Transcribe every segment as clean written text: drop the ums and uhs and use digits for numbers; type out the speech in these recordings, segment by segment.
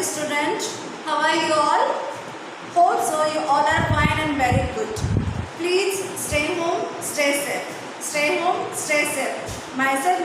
dear student. How are you all? Hope so you all are fine and very good. Please stay home, stay safe. Stay home, stay safe. Myself,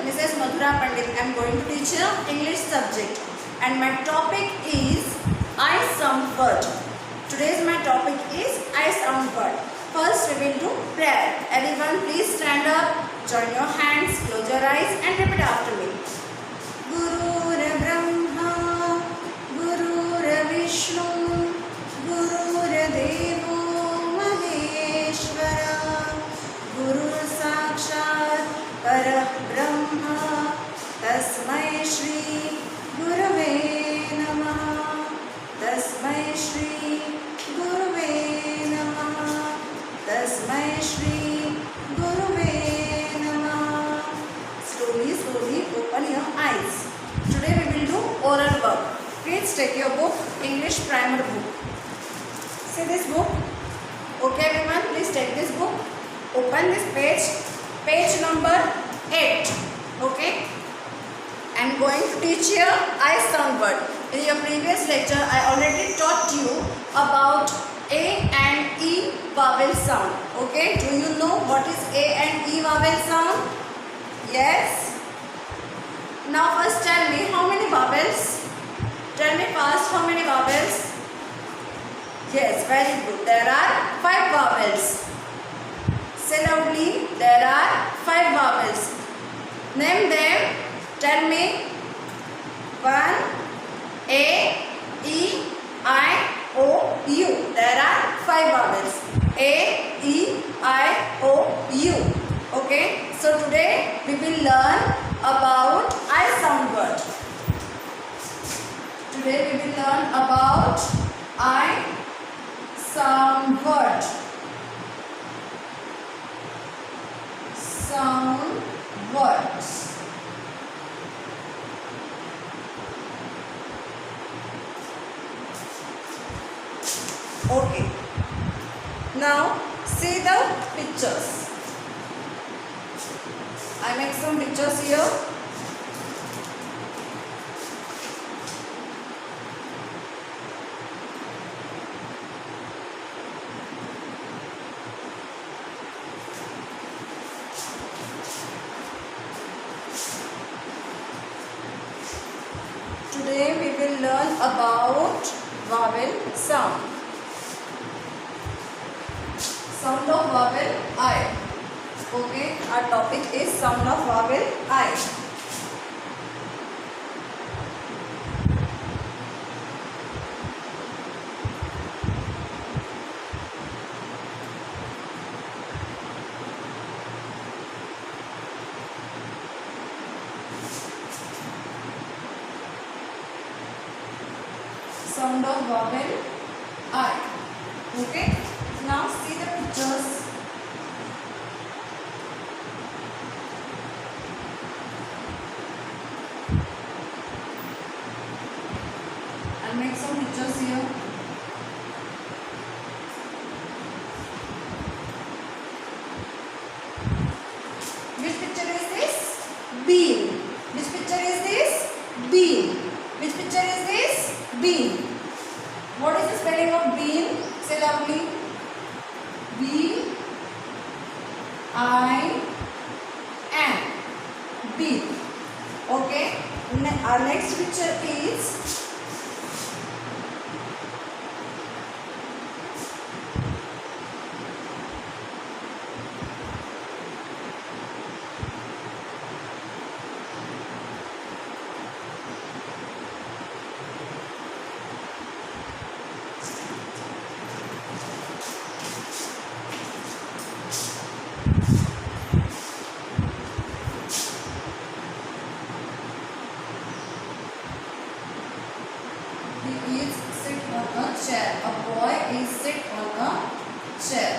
Mrs. Madhura Pandit. I am going to teach you English subject, and my topic is I sound word. Today's my topic is I sound word. First we will do prayer. Everyone please stand up, join your hands, close your eyes and repeat after me. Gurur Brahma, Gurur Vishnu, Gurur Devo Maheshwara, Gurur Sakshat Parabrahma, Tasmai Shri Gurave Namaha, Tasmai Shri Gurave Namaha, Tasmai Shri Gurave Namaha. Slowly open your eyes. Today we will do oral work. Please take your book, English Primer book. See this book? Okay everyone, please take this book. Open this page number 8. Okay? I am going to teach you I sound word. In your previous lecture, I already taught you about A and E vowel sound. Okay? Do you know what is A and E vowel sound? Yes? Now first tell me how many vowels? Tell me fast how many vowels? Yes, very good. There are 5 vowels. Say loudly, there are 5 vowels. Name them. Tell me. 1, A, E, I, O, U. There are 5 vowels. A, E, I, O, U. Okay. So today we will learn about I sound word. Today we will learn about I sound word. Sound words. Okay. Now see the pictures. I make some pictures here. Today we will learn about vowel sound. Sound of vowel I. Okay, our topic is sound of vowel I. Sound of vowel I. Okay, now see the pictures. I'll make some pictures here. Which picture is this? Bean. Which picture is this? Bean. Which picture is this? Bean. What is the spelling of bean? Say loudly. B I N. Bean. Okay. Our next picture is chair. A boy is sit on a chair.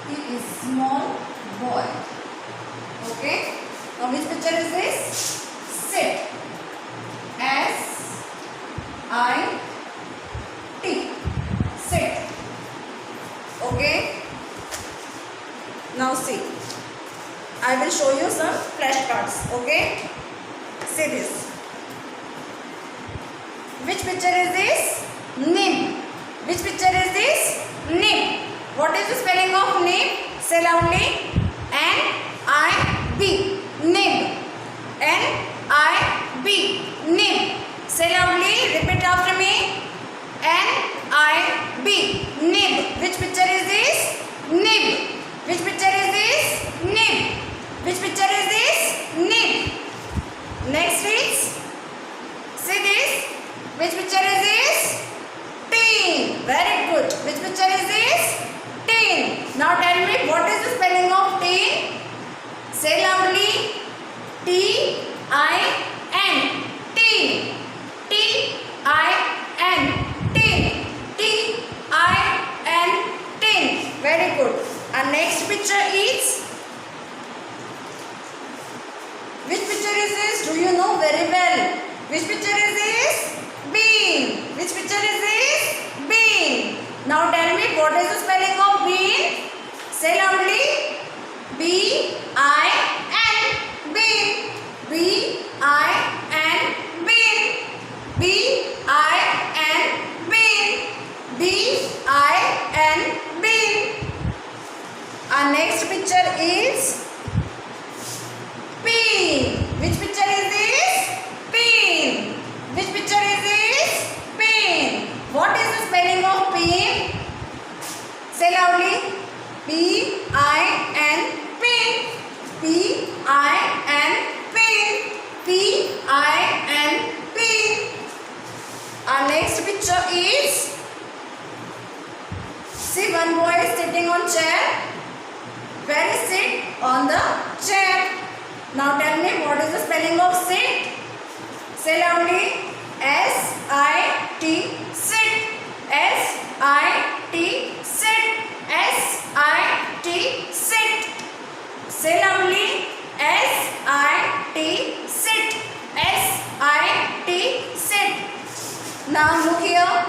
He is small boy. Okay. Now which picture is this? Sit. S I show you some flashcards. Okay. See this. Which picture is this? Nib. Which picture is this? Nib. What is the spelling of nib? Say loudly. N-I-B. Nib. N-I-B. Nib. Say loudly. Repeat after me. N-I-B. Nib. Which picture is this? Nib. Which picture is this? Nib. Which picture is this? Nib. Next is, see this. Which picture is this? Tin. Very good. Which picture is this? Tin. Now tell me what is the spelling of tin? Say loudly. T-I-N. Tin. T-I-N. Tin. T-I-N. Tin. Very good. Our next picture is, which picture is this? Do you know very well? Which picture is this? Bean. Which picture is this? Bean. Now tell me what is the spelling of bean? Say loudly. B-I-N. Bean. B-I-N. Bean. B-I-N. Bean. B-I-N. Bean. Our next picture is pin. Which picture is this? Pin. Which picture is this? Pin. What is the spelling of pin? Say loudly. P-I-N. Pin. P-I-N. Pin. P-I-N. Pin. Our next picture is, see, one boy is sitting on chair. Where is sit? On the chair. Now tell me what is the spelling of sit? Say loudly. S-I-T. Sit. S-I-T. Sit. S-I-T. Sit. Say loudly. S-I-T. Sit. S-I-T. Sit. Now look here.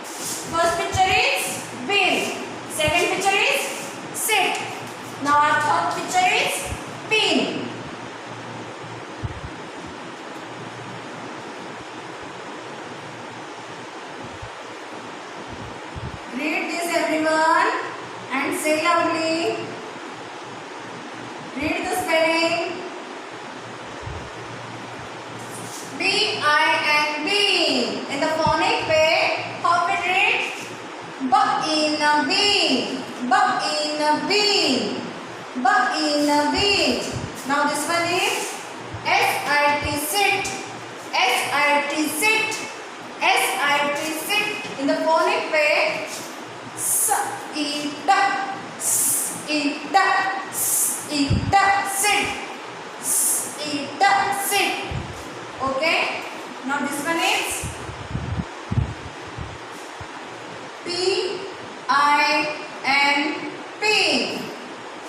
First picture is bin. Second picture is sit. Now our third picture is pin. Read this everyone and say loudly. Read the spelling. B-I-N. Bean. In the phonic way, how we read? B-in a bean. B-in a bean. B-in a bean. Now this one is S-I-T. Sit. S-I-T. Sit. S-I-T. Sit. In the phonic way, S-I-T. S-I-T. S-I-T. Sit. S-I-T. Sit. Okay. Now this one is P-I-N. Pin.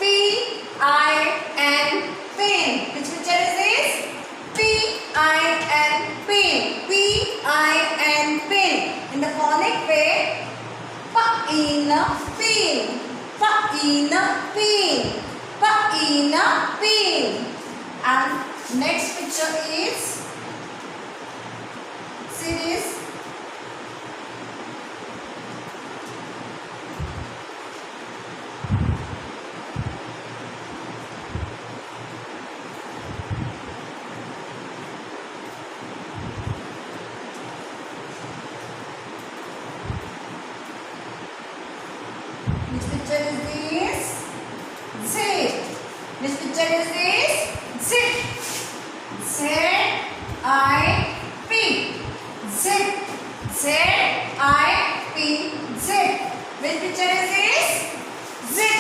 P-I-N. Pin. Which picture is this? P-I-N. Pin. P-I-N. Pin. In the phonic way, Pa-in a pin. Pa-in a pin. Pa-in a pin. And next picture is, see this. Which picture is this? Zip. Which picture is this? Zip. Z-I-P. Zip. Z-I-P. Zip. Which picture is this? Zip.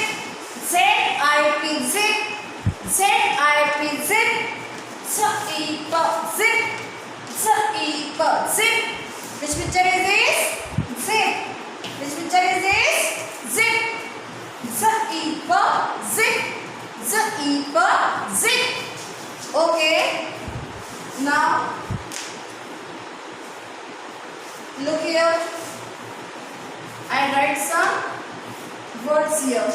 Z-I-P. Zip. Z-I-P. Zip. Z-I-P. Zip. Z-I-P. Zip. Which picture is this? Zip. Which picture is this? Zip. Z-I-P. Zip. Z-I-P. Zip. Okay. Now look here. I write some words here.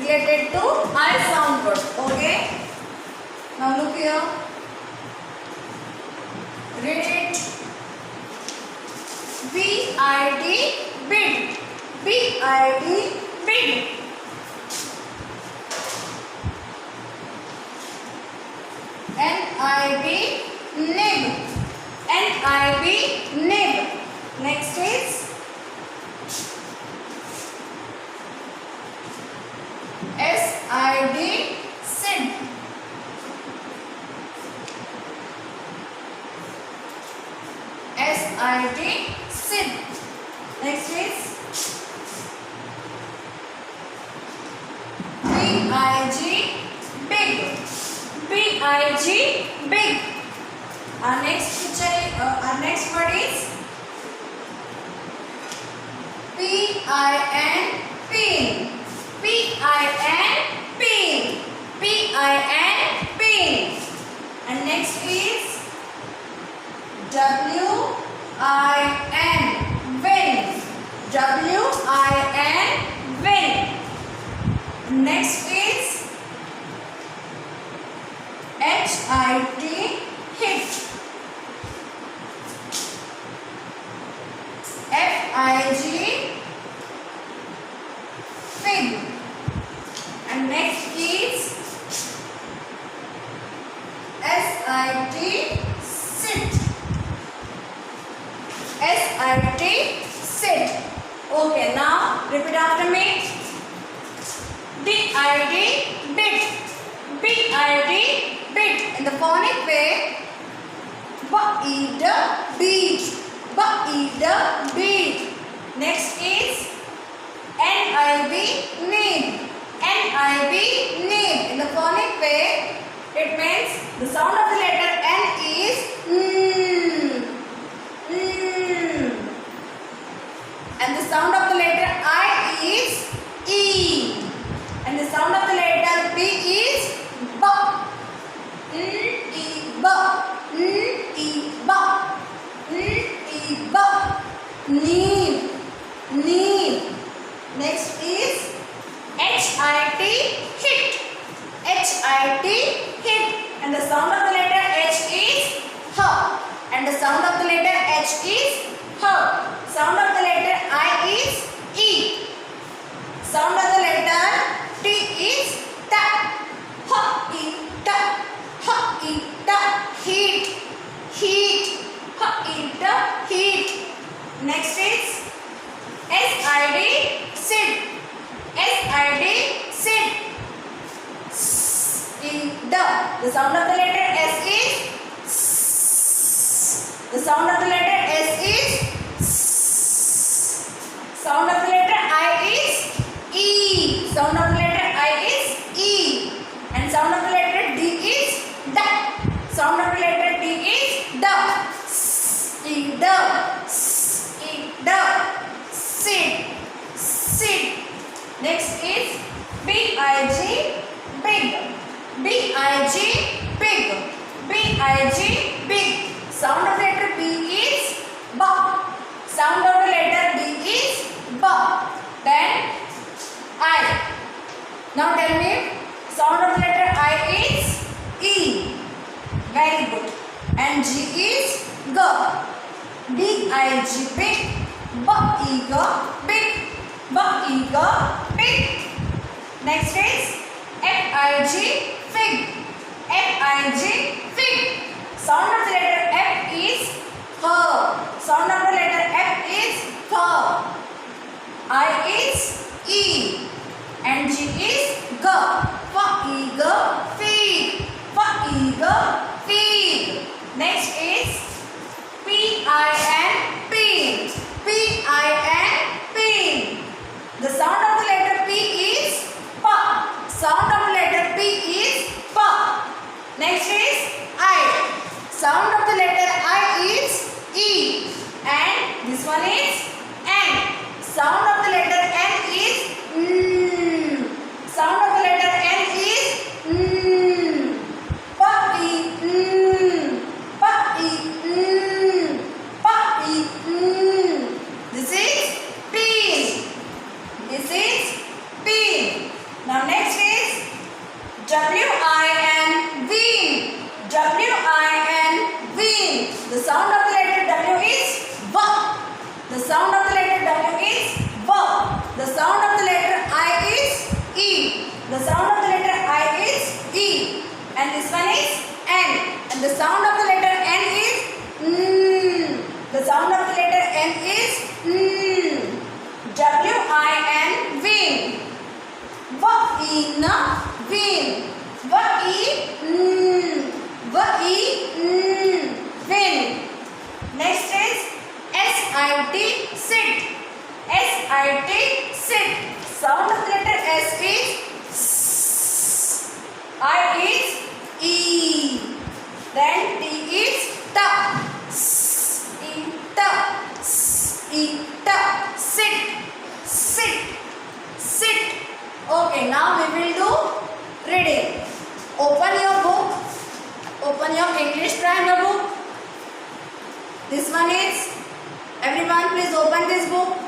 related to I sound word. Okay. Now look here. Read it. B-I-D, bid. B-I-D, bid. N-I-B, nib. N-I-B, nib. Next is S-I-D, sid. S-I-D, sid. Next is B-I-G, big. B-I-G, big. Our next word is P-I-N, pin. P-I-N, pin. P-I-N, pin. And next is W-I-N, win. W-I-N, win. Next is H-I-T, hit. F-I-G, fig. And next is S-I-T, sit. S-I-T, sit. Okay, now repeat after me. D-I-D, bit. B-I-D, bit. In the phonic way, B-I-D, beat. B-I-D, beat. Next is N-I-B, need. N-I-B, need. In the phonic way, it means the sound of the letter N is and the sound of the letter I is E. And the sound of the letter B is B. N-E-B. N-E-B. N-E-B. Need. Need. Next is H-I-T, hit. H-I-T, hit. And the sound of the letter H is H. And the sound of the letter H is H. Sound of the letter I is E. Sound of the letter T is T. H-E-T. H-E-T. Heat. Heat. H-E-T. Heat. Next is S-I-D, sit. S-I-D, sit. S-E-D. The sound of the letter S is S. The sound of the letter S is S. Sound of the letter I is E. Sound of the letter I is E. And sound of the letter D is D. Sound of the letter D is D. S-E-D. S-E-D. Sit. Sit. Next is B-I-G, big. B-I-G, big. B-I-G, big. Sound of the letter B is B. Sound of the letter B is B. Then I. Now tell me, sound of the letter I is E. Very good. And G is G. D-I-G, big. B-E-G, big. B-E-G, big. Next is F-I-G, fig. F-I-G, fig. Sound of the letter F is F. Sound of the letter F is F. I is E. And G is G. F-E-G, fig. F-E-G, fig. Next is P-I-N, pin. P-I-N, pin. The sound of the letter P is P. Sound of the letter P is P. Next is The sound of the letter N is N. The sound of the letter N is N. W-I-N, win. W-I-N, win. W-I-N, W-I-N, win. Next is S-I-T, sit. S-I-T, sit. Sound of the letter S is S. I is E. Then T is T. S, E, T. S, E, T. Sit. Sit. Sit. Okay, now we will do reading. Open your book. Open your English grammar book. This one is, everyone please open this book.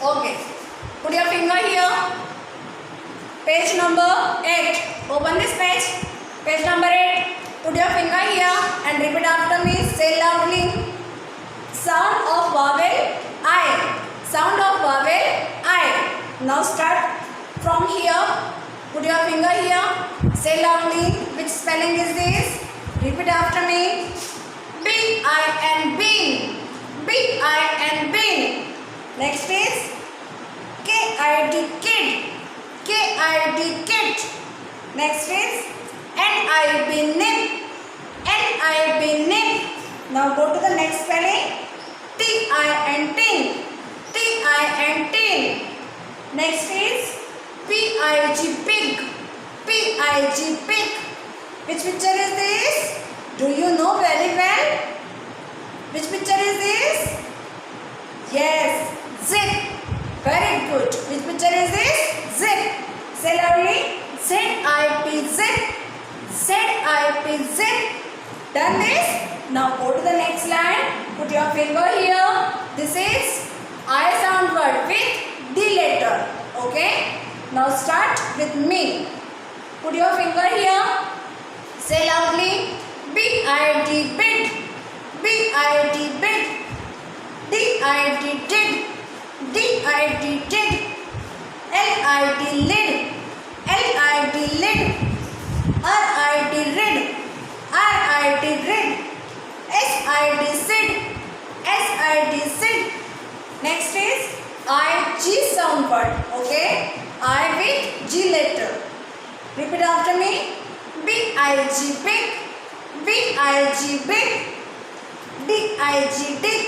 Okay, put your finger here. Page number 8. Open this page. Page number 8. Put your finger here and repeat after me. Say loudly. Sound of vowel I. Sound of vowel I. Now start from here. Put your finger here. Say loudly. Which spelling is this? Repeat after me. B-I-N, bin. B-I-N, bin. Next is K-I-D, kid. K-I-D, kid. Next is N-I-B, nip. N-I-B, nip. Now go to the next spelling. T-I-N, tin. T-I-N, tin. Next is P-I-G, pig. P-I-G, pig. Which picture is this? Do you know very well? Which picture is this? Yes, zip. Very good. Which picture is this? Zip. Say loudly. Z-I-P, zip. Z-I-P, zip. Done this? Now go to the next line. Put your finger here. This is I sound word with D letter. Okay? Now start with me. Put your finger here. Say loudly. B-I-D, bid. B-I-D, bid. D-I-D, did. D-I-D, did. L-I-D, lid. L-I-D, lid. R-I-D, rid. R-I-D, rid. S-I-D, sid. S-I-D, sid. Next is I-G sound word. Okay? I with G letter. Repeat after me. B-I-G, big. B-I-G, big. D-I-G, dig.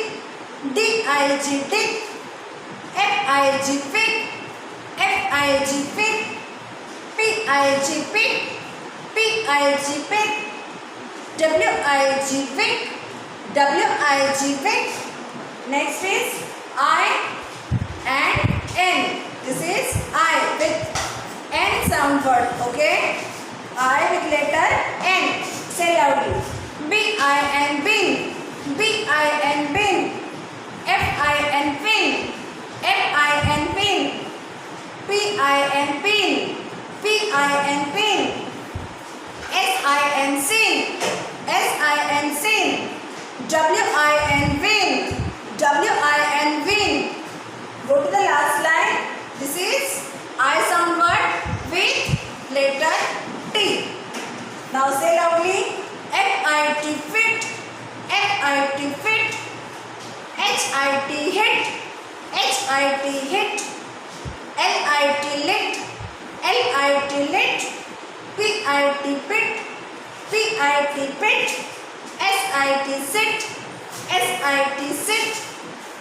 D-I-G, dig. F-I-G, fig. F-I-G, fig. P-I-G, pig. P-I-G, pig. W-I-G, wig. W-I-G, wig. Next is I and N. This is I with N sound word. Okay? I with letter N. Say loudly. B-I-N, bin. B-I-N, bin. F-I-N, fin. F-I-N, pin. P-I-N, pin. P-I-N, pin. S-I-N, sin. S-I-N, sin. W-I-N, win. W-I-N, win. Go to the last line. This is I sound word with letter T. Now say loudly. F-I-T, fit. F-I-T, fit. H-I-T, hit. H-I-T, hit. L-I-T, lit. L-I-T, lit. P-I-T, pit. P-I-T, pit. S-I-T, sit. S-I-T, sit.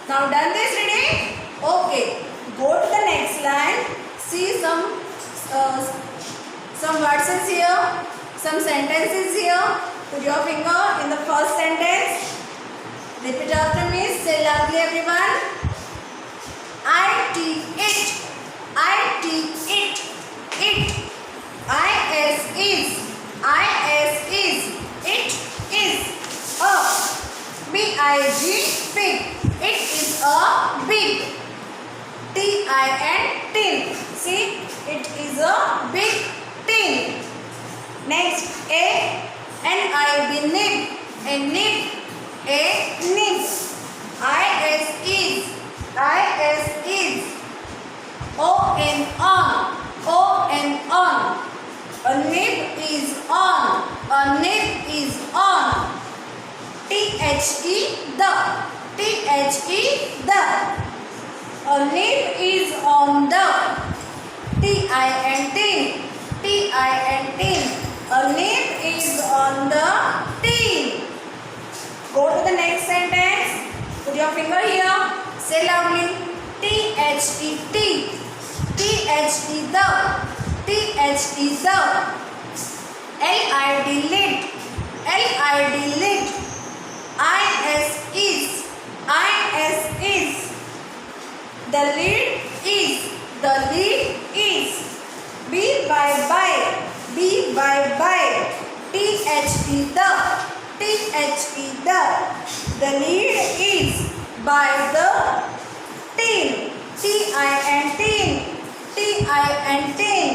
Now done this reading? Okay. Go to the next line. See some words here. Some sentences here. Put your finger in the first sentence. Repeat after me. Say loudly everyone. I-T, it. I-T, it. It. I-S is. I-S is. It is. A. B-I-G, pig. It is a big. T-I-N, tin. See, it is a big tin. Next, A. N-I-B, nib. A nib. A on. O-N on. A nib is on. A nib is on. T-H-E the. T-H-E the. A nib is on the. T-I-N-T. T-I-N-T. A nib is on the tin. Go to the next sentence. Put your finger here. Say loudly. T-H-E-T. T-H-E the. T-H-E the. L-I-D lid. L-I-D lid. I-S is. I-S is. The lid is. The lid is. B by. B by. T-H-E the. T-H-E the. The lid is by the tin. T-I-N-Tin. T-I-N-Tin.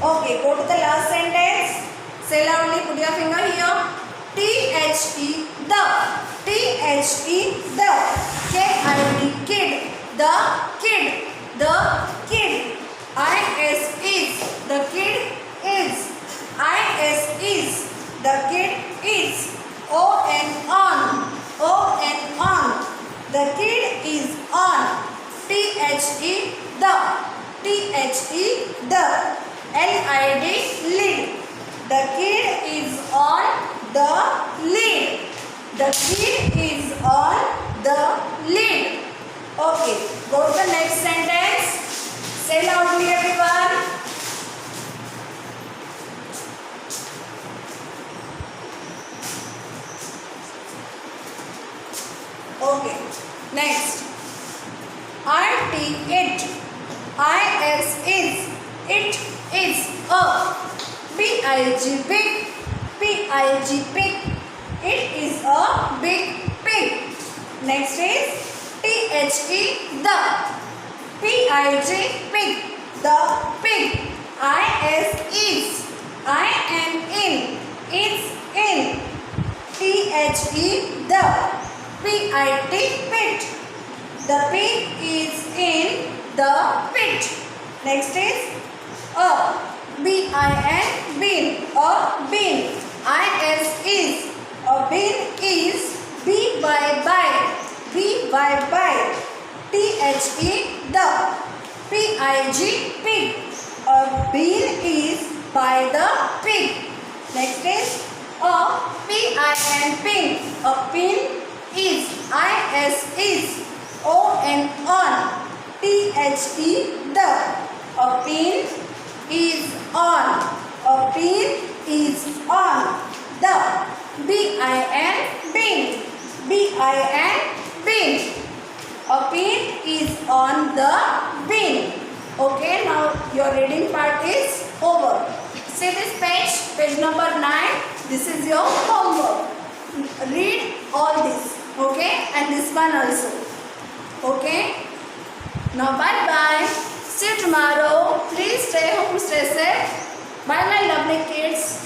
Okay, go to the last sentence. Say loudly, put your finger here. T-H-E the. T-H-E the. K-I-D kid. The kid. The kid. I-S is. The kid is. I-S is. The kid is. O-N on. O-N on. The kid is on. T-H-E the. T-H-E the. L-I-D lid. The kid is on the lid. The kid is on the lid. Okay, go to the next sentence. Say loudly everyone. Okay, next. I-T it. I-S is. It is a. B-I-G big. B-I-G pig. It is a big pig. Next is T-H-E the. P-I-G pig. The pig. I-S is. I-N in. It's in. T-H-E the. P-I-T pit. The pig is in the pit. Next is a. B-I-N bean. A bean. I-S is. A bean is. B by. B by. T-H-E the. P-I-G pig. A bean is by the pig. Next is a. P-I-N pin. A pin is. I-S is. O-N on. T-H-E the. A pin is on. A pin is on. The. B-I-N bin. B-I-N bin. A pin is on the bin. Okay, now your reading part is over. See this page number 9. This is your homework. Read all this. Okay, and this one also. Okay. Now bye bye. See you tomorrow. Please stay home, stay safe. Bye my lovely kids.